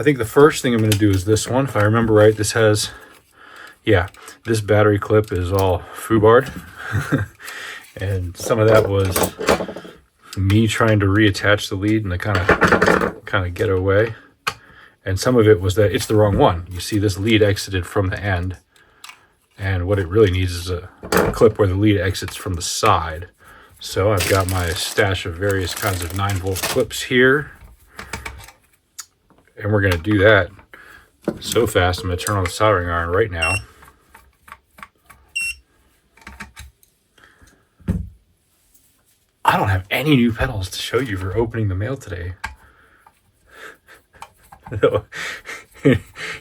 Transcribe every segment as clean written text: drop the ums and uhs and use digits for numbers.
I think the first thing I'm going to do is this one. If I remember right, this has, yeah, this battery clip is all foobarred. And some of that was me trying to reattach the lead and to kind of get away. And some of it was that it's the wrong one. You see this lead exited from the end. And what it really needs is a clip where the lead exits from the side. So I've got my stash of various kinds of 9-volt clips here. And we're going to do that so fast. I'm going to turn on the soldering iron right now. I don't have any new pedals to show you for opening the mail today.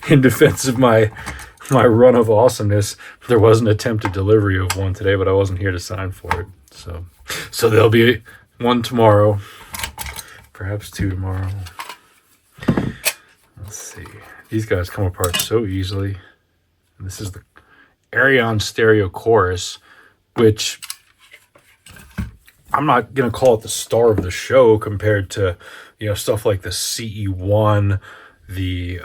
In defense of my run of awesomeness, there was an attempted delivery of one today, but I wasn't here to sign for it. So there'll be one tomorrow, perhaps 2 tomorrow. Let's see. These guys come apart so easily. And this is the Arion stereo chorus, which I'm not going to call it the star of the show compared to, you know, stuff like the CE1, the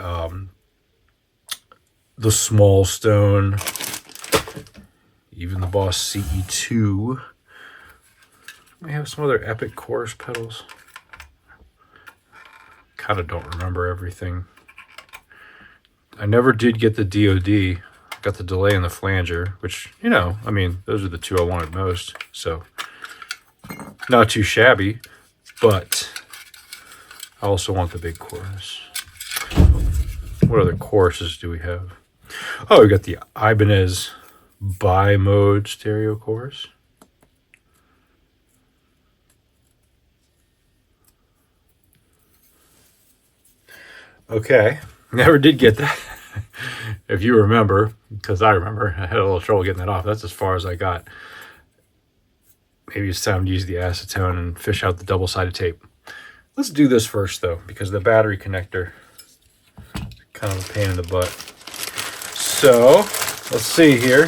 Small Stone, even the Boss CE2. We have some other epic chorus pedals. Kind of don't remember everything. I never did get the DOD. Got the delay and the flanger, which, you know, I mean, those are the two I wanted most. So not too shabby, but I also want the big chorus. What other choruses do we have? Oh, we got the Ibanez bi-mode stereo chorus. Okay, never did get that. If you remember, because I remember, I had a little trouble getting that off. That's as far as I got. Maybe it's time to use the acetone and fish out the double-sided tape. Let's do this first, though, because the battery connector is kind of a pain in the butt. So, let's see here.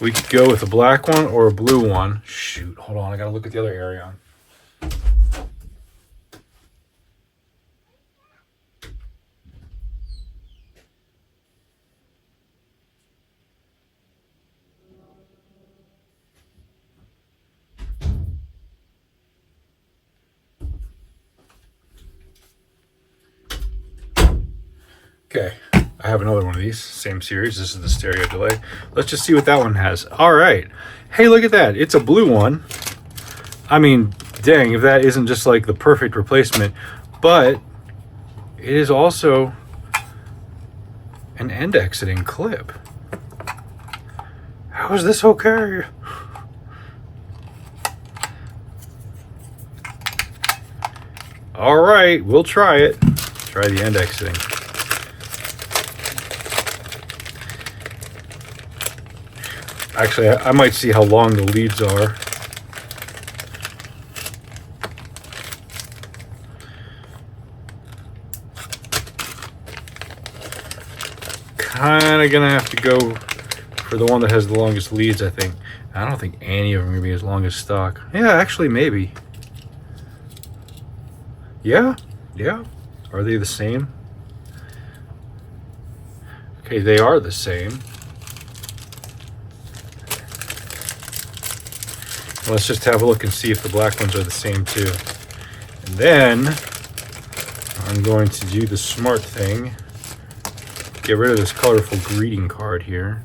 We could go with a black one or a blue one. Shoot, hold on, I gotta look at the other Arion. Okay, I have another one of these, same series. This is the stereo delay. Let's just see what that one has. All right. Hey, look at that. It's a blue one. I mean, dang, if that isn't just like the perfect replacement, but it is also an end exiting clip. How is this okay? All right, we'll try it. Try the end exiting. Actually, I might see how long the leads are. Kind of gonna have to go for the one that has the longest leads, I think. I don't think any of them are gonna be as long as stock. Yeah, actually, maybe. Yeah. Are they the same? Okay, they are the same. Let's just have a look and see if the black ones are the same too. And then I'm going to do the smart thing. Get rid of this colorful greeting card here.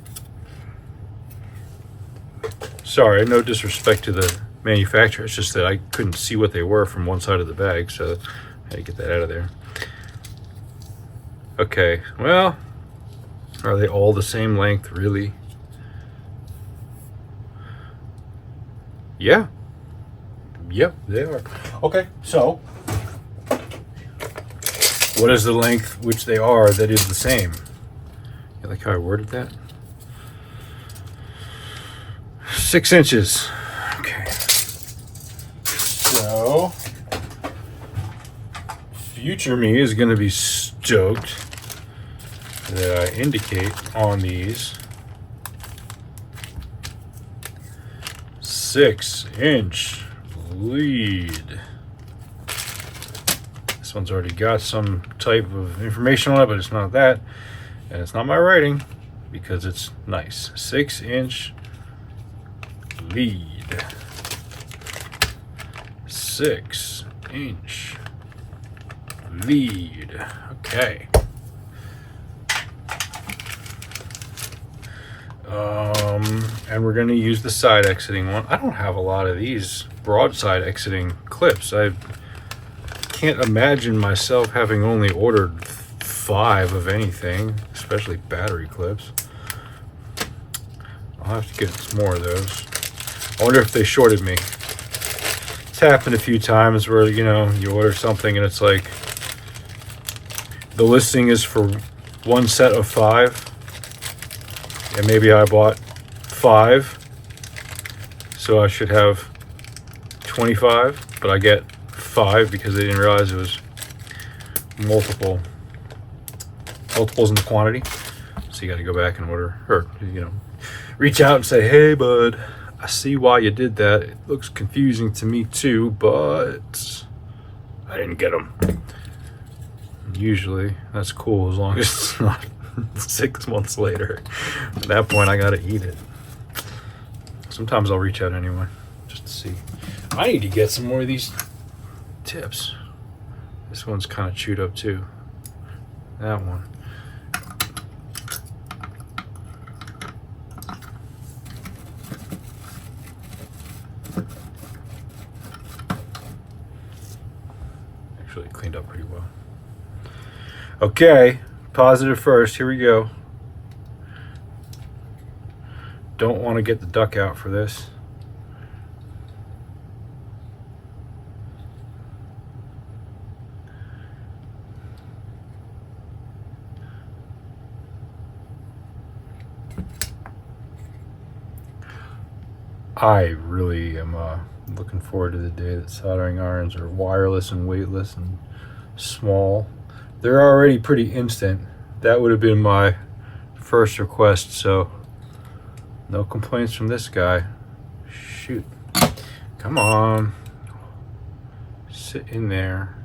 Sorry, no disrespect to the manufacturer. It's just that I couldn't see what they were from one side of the bag, so I had to get that out of there. Okay, well, are they all the same length, really? Yeah. Yep, they are. Okay, so what is the length which they are that is the same? You like how I worded that? 6 inches. Okay. So future me is going to be stoked that I indicate on these 6-inch lead. This This one's already got some type of information on it, but it's not that. And it's not my writing because it's nice. 6-inch lead. 6-inch lead. Okay. And we're going to use the side exiting one. I don't have a lot of these broadside exiting clips. I can't imagine myself having only ordered 5 of anything, especially battery clips. I'll have to get some more of those. I wonder if they shorted me. It's happened a few times where, you know, you order something and it's like the listing is for one set of 5, and maybe I bought 5, so I should have 25, but I get 5 because they didn't realize it was multiples in the quantity. So you got to go back and order, or, you know, reach out and say, hey bud, I see why you did that. It looks confusing to me too, but I didn't get them. Usually that's cool as long as it's not 6 months later. At that point I gotta eat it. Sometimes I'll reach out anyway just to see. I need to get some more of these tips. This one's kind of chewed up too. That one. Actually cleaned up pretty well. Okay, positive first. Here we go. Don't want to get the duck out for this. I really am looking forward to the day that soldering irons are wireless and weightless and small. They're already pretty instant. That would have been my first request, so no complaints from this guy. Shoot. Come on. Sit in there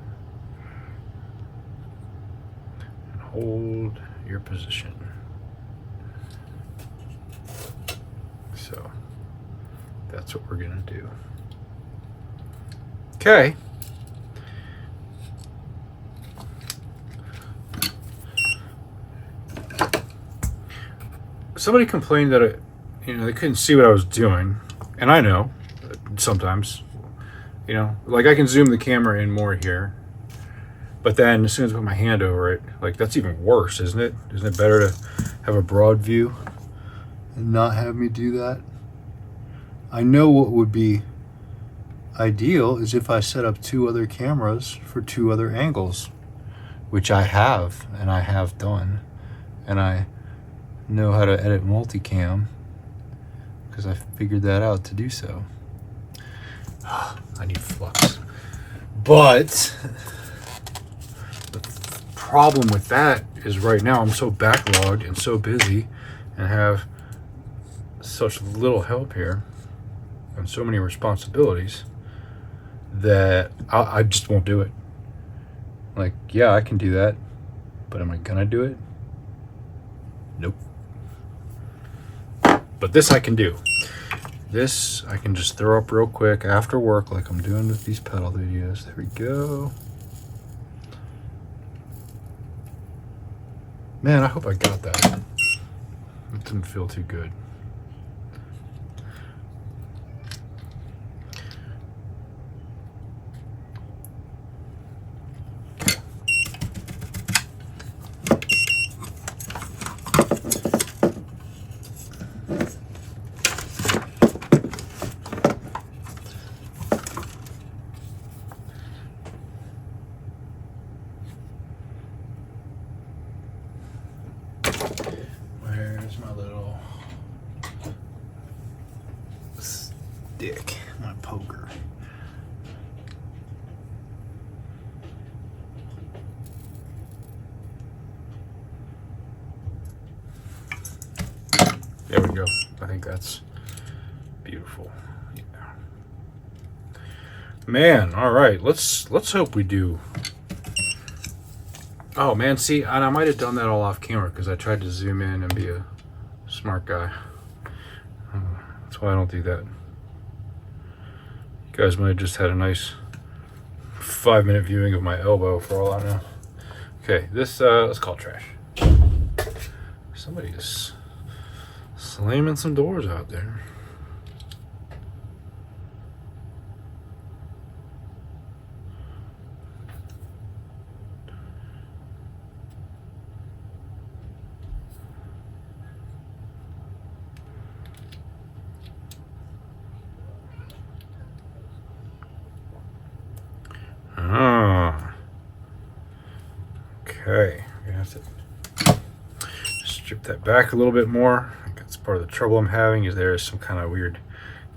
and hold your position. So that's what we're gonna do. Okay. Somebody complained that they couldn't see what I was doing, and I know sometimes, like I can zoom the camera in more here, but then as soon as I put my hand over it, like that's even worse, isn't it? Isn't it better to have a broad view and not have me do that? I know what would be ideal is if I set up 2 other cameras for 2 other angles, which I have, and I have done, and I know how to edit multicam because I figured that out to do so. I need flux. But the problem with that is right now I'm so backlogged and so busy and have such little help here and so many responsibilities that I just won't do it. Like, yeah, I can do that, but am I gonna do it? Nope. But this I can do. This I can just throw up real quick after work like I'm doing with these pedal videos. There we go. Man, I hope I got that. It didn't feel too good. Where's my little stick, my poker? There we go. I think that's beautiful. Yeah. Man, all right. Let's hope we do Oh man, see, and I might have done that all off camera because I tried to zoom in and be a smart guy. That's why I don't do that. You guys might have just had a nice 5-minute viewing of my elbow for all I know. Okay, this, let's call it trash. Somebody is slamming some doors out there. Ah. Okay, we're gonna have to strip that back a little bit more. I think that's part of the trouble I'm having, is there is some kind of weird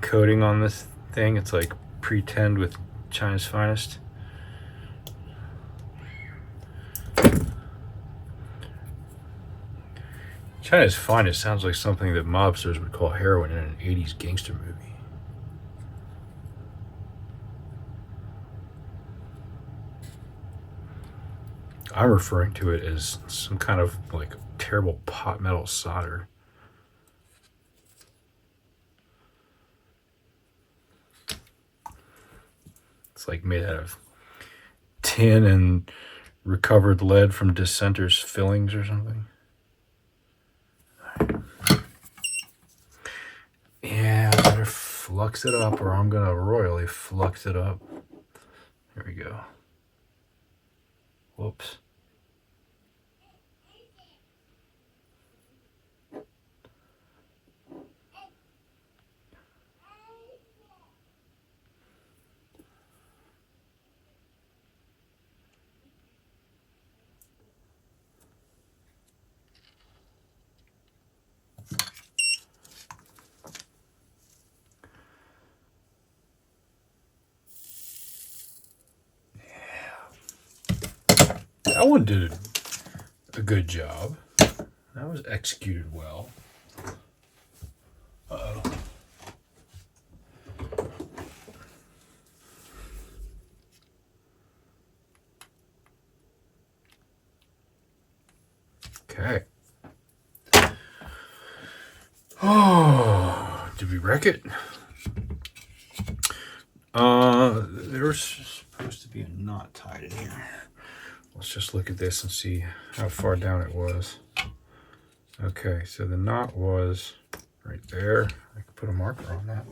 coating on this thing. It's like pretend with China's finest. China's finest sounds like something that mobsters would call heroin in an 80s gangster movie. I'm referring to it as some kind of like terrible pot metal solder. It's like made out of tin and recovered lead from dissenters' fillings or something. Yeah, I better flux it up or I'm gonna royally flux it up. Here we go. Whoops. That one did a good job. That was executed well. Uh-oh. Okay. Oh, did we wreck it? There was supposed to be a knot tied in here. Let's just look at this and see how far down it was. Okay, so the knot was right there. I could put a marker on that.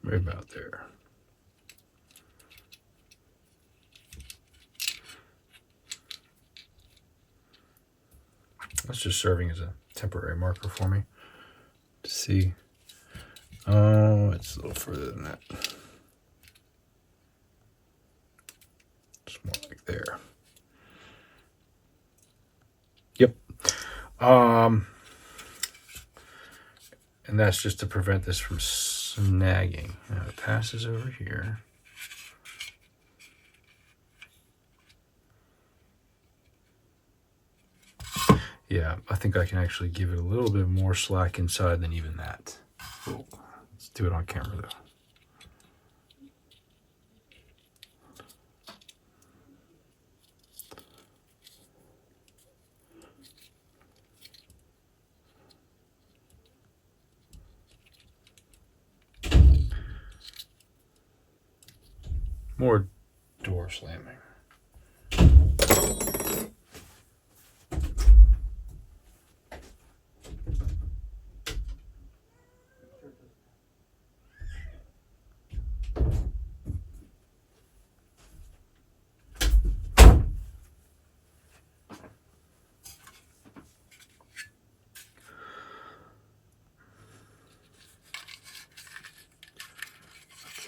Right about there. That's just serving as a temporary marker for me to see. Oh, it's a little further than that. It's more like there. Yep. And that's just to prevent this from snagging. Now it passes over here. Yeah, I think I can actually give it a little bit more slack inside than even that. Oh, let's do it on camera though. More door slamming.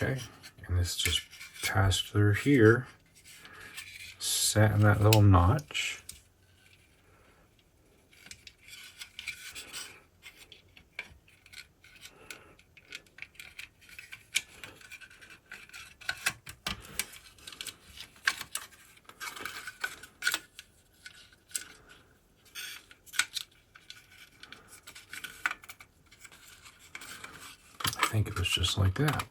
Okay, and this just passed through here, sat in that little notch. think it was just like that.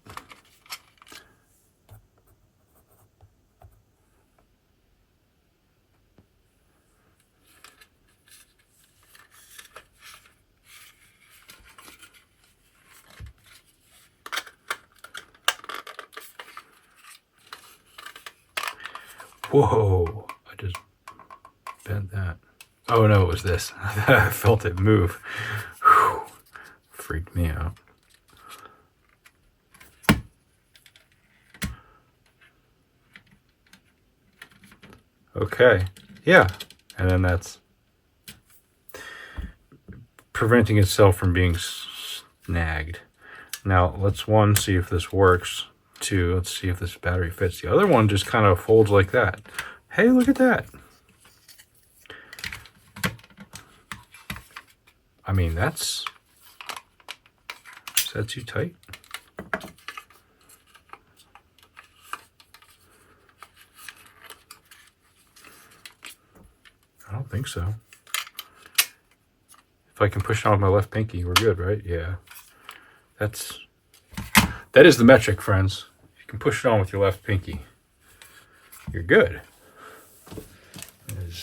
Whoa, I just bent that. Oh no, it was this. I felt it move. Whew. Freaked me out. Okay, yeah, and then that's preventing itself from being snagged. Now let's see if this works. 2, let's see if this battery fits. The other one just kind of folds like that. Hey, look at that. I mean, is that too tight? I don't think so. If I can push it on with my left pinky, we're good, right? Yeah. That is the metric, friends. If you can push it on with your left pinky, you're good. That is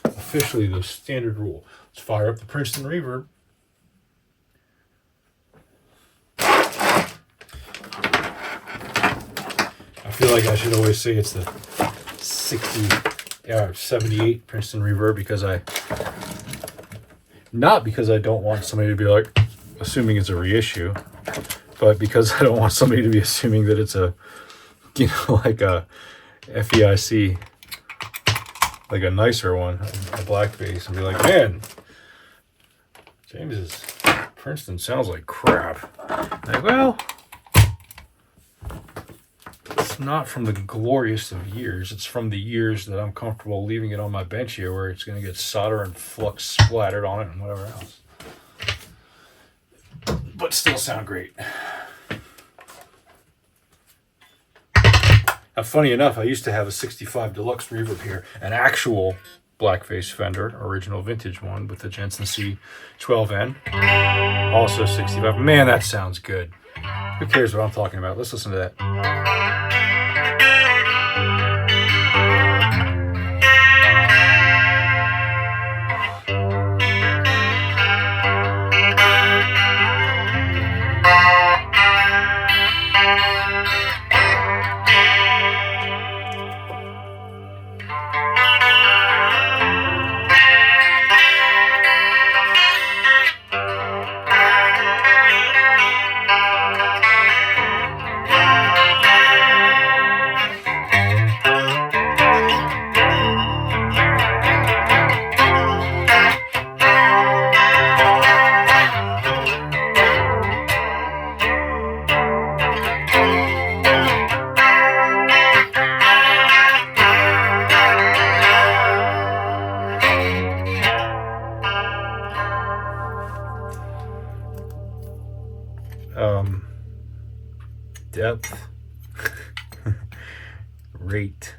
officially the standard rule. Let's fire up the Princeton reverb. I feel like I should always say it's the 78 Princeton reverb not because I don't want somebody to be like assuming it's a reissue, but because I don't want somebody to be assuming that it's like a FEIC, like a nicer one, a black bass, and be like, man, James's Princeton sounds like crap. Like, well, it's not from the glorious of years. It's from the years that I'm comfortable leaving it on my bench here, where it's going to get solder and flux splattered on it and whatever else. But still sound great. Now, funny enough, I used to have a 65 Deluxe reverb here, an actual blackface Fender, original vintage one with the Jensen C12N, also 65. Man, that sounds good. Who cares what I'm talking about? Let's listen to that. Depth, rate.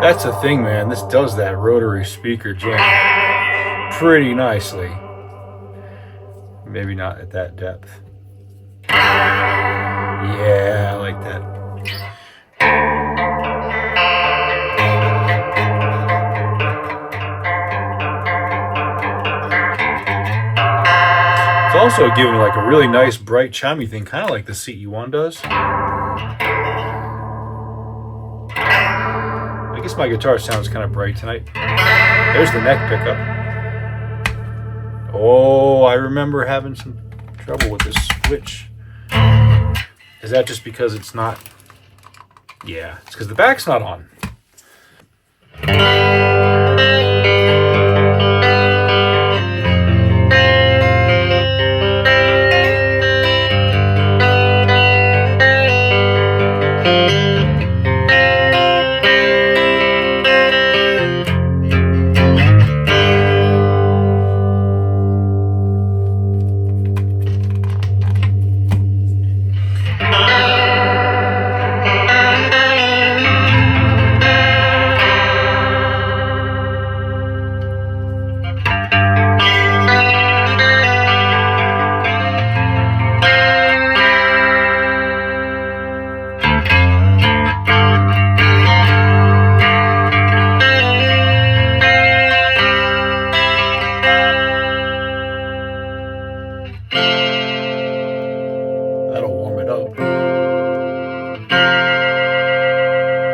That's the thing, man. This does that rotary speaker jam pretty nicely. Maybe not at that depth. Yeah, I like that. It's also giving like a really nice bright chimey thing, kind of like the CE1 does. I guess my guitar sounds kind of bright tonight. There's the neck pickup. Oh, I remember having some trouble with this switch. Is that just because it's not? Yeah, it's because the back's not on.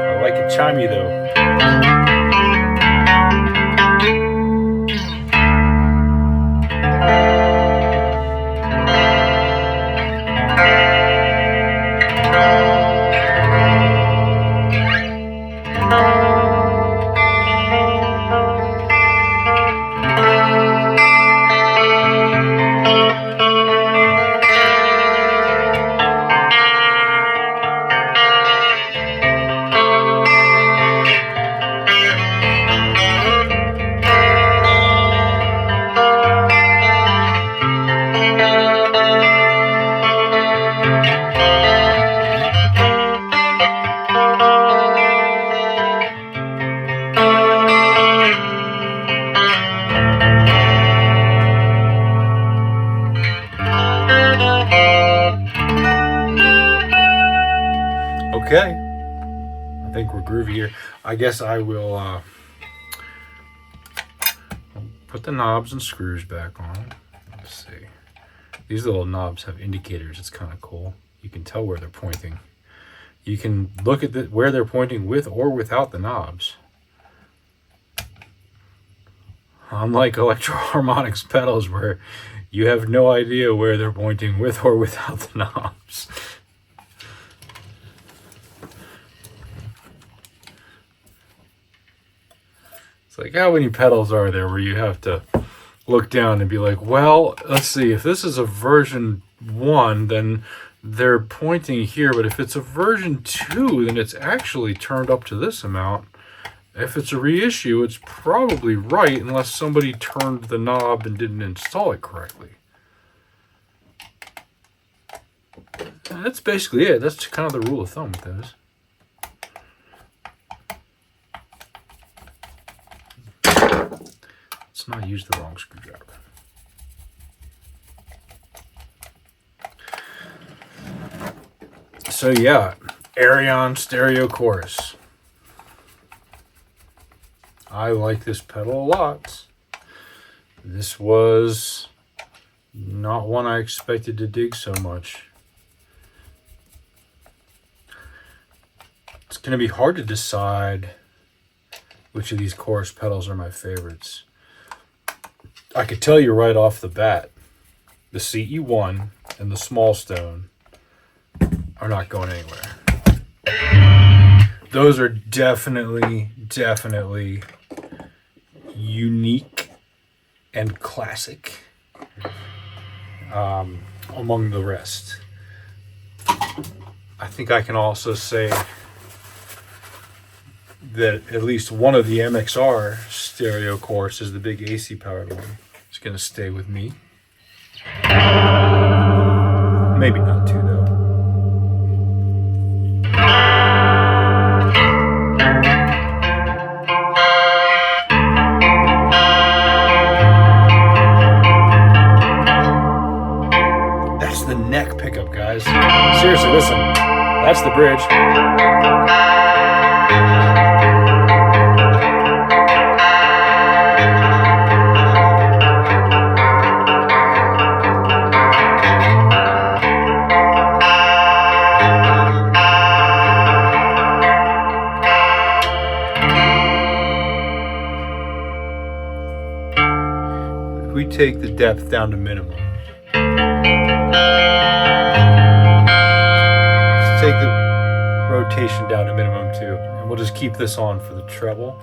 I like it chimey though. Okay, I think we're groovy here. I guess I will put the knobs and screws back on. Let's see. These little knobs have indicators. It's kind of cool. You can tell where they're pointing. You can look at where they're pointing with or without the knobs. Unlike Electro-Harmonix pedals where you have no idea where they're pointing with or without the knobs. Like, how many pedals are there where you have to look down and be like, well, let's see, if this is a version 1, then they're pointing here, but if it's a version 2, then it's actually turned up to this amount. If it's a reissue, it's probably right, unless somebody turned the knob and didn't install it correctly. And that's basically it. That's kind of the rule of thumb with those. Let's not use the wrong screwdriver. So yeah, Arion stereo chorus. I like this pedal a lot. This was not one I expected to dig so much. It's going to be hard to decide which of these chorus pedals are my favorites. I could tell you right off the bat, the CE1 and the Small Stone are not going anywhere. Those are definitely unique and classic among the rest. I think I can also say that at least one of the MXR stereo choruses, the big AC powered one, is going to stay with me. Maybe not two though. That's the neck pickup, guys. Seriously, listen. That's the bridge. If we take the depth down to minimum, let's take the rotation down to minimum too, and we'll just keep this on for the treble.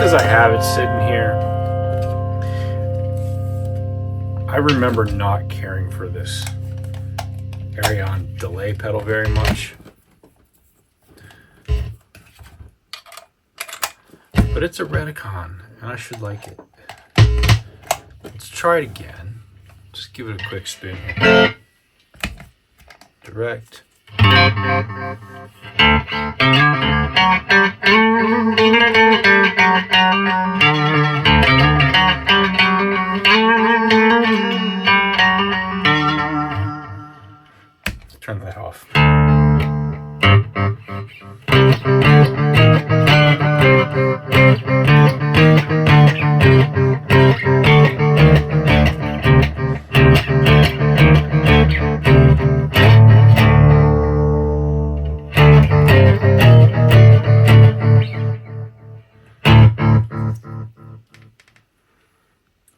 I have it sitting here, I remember not caring for this Arion delay pedal very much. But it's a Reticon, and I should like it. Let's try it again. Just give it a quick spin here. Direct. Turn that off.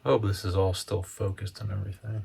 Hope this is all still focused and everything.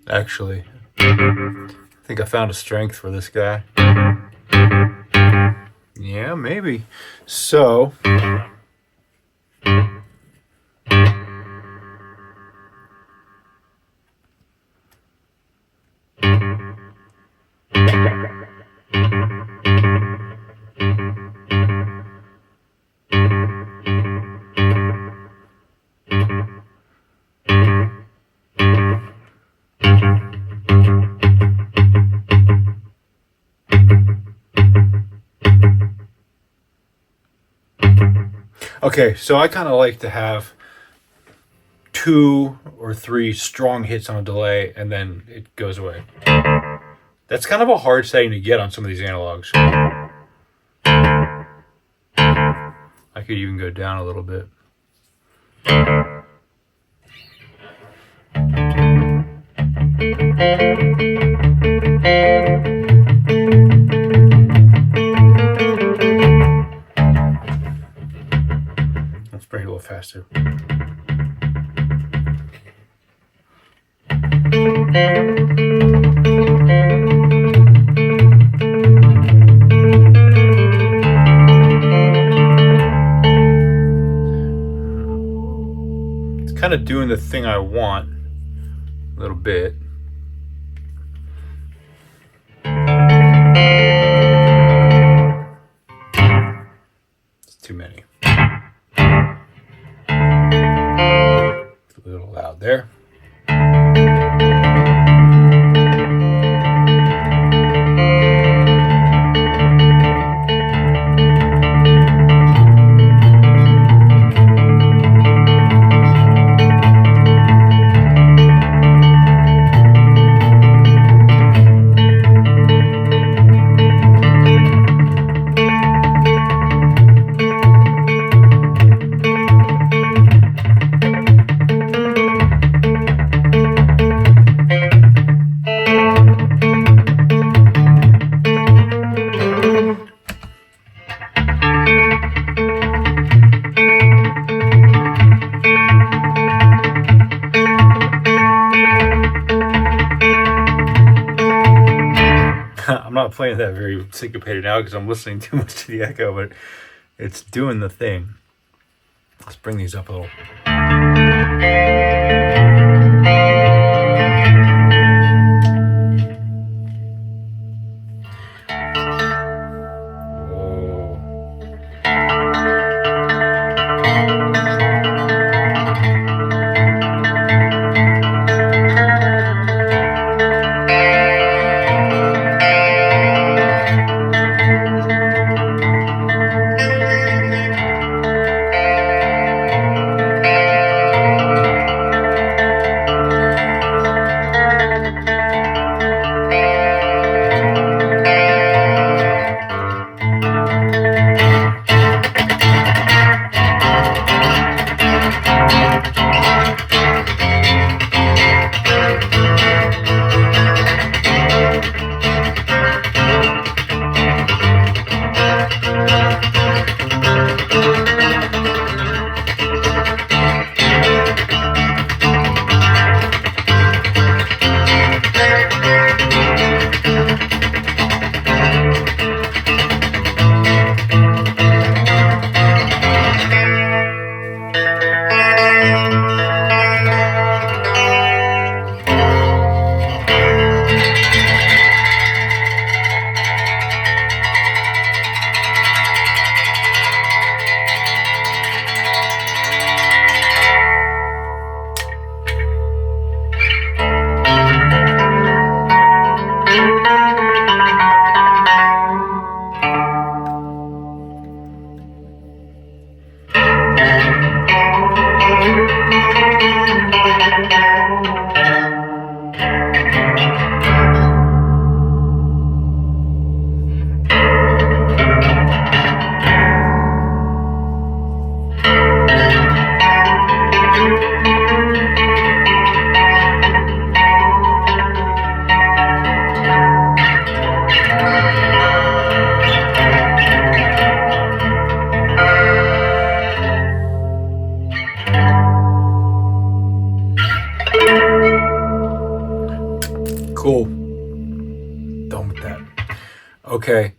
Actually, I think I found a strength for this guy. Yeah, maybe. So, okay, so I kind of like to have 2 or 3 strong hits on a delay and then it goes away. That's kind of a hard setting to get on some of these analogs. I could even go down a little bit. Let's bring it a little faster. It's kind of doing the thing I want a little bit. It's too many. It's a little loud there. I'm not playing that very syncopated now because I'm listening too much to the echo, but it's doing the thing. Let's bring these up a little. Cool. Done with that. Okay.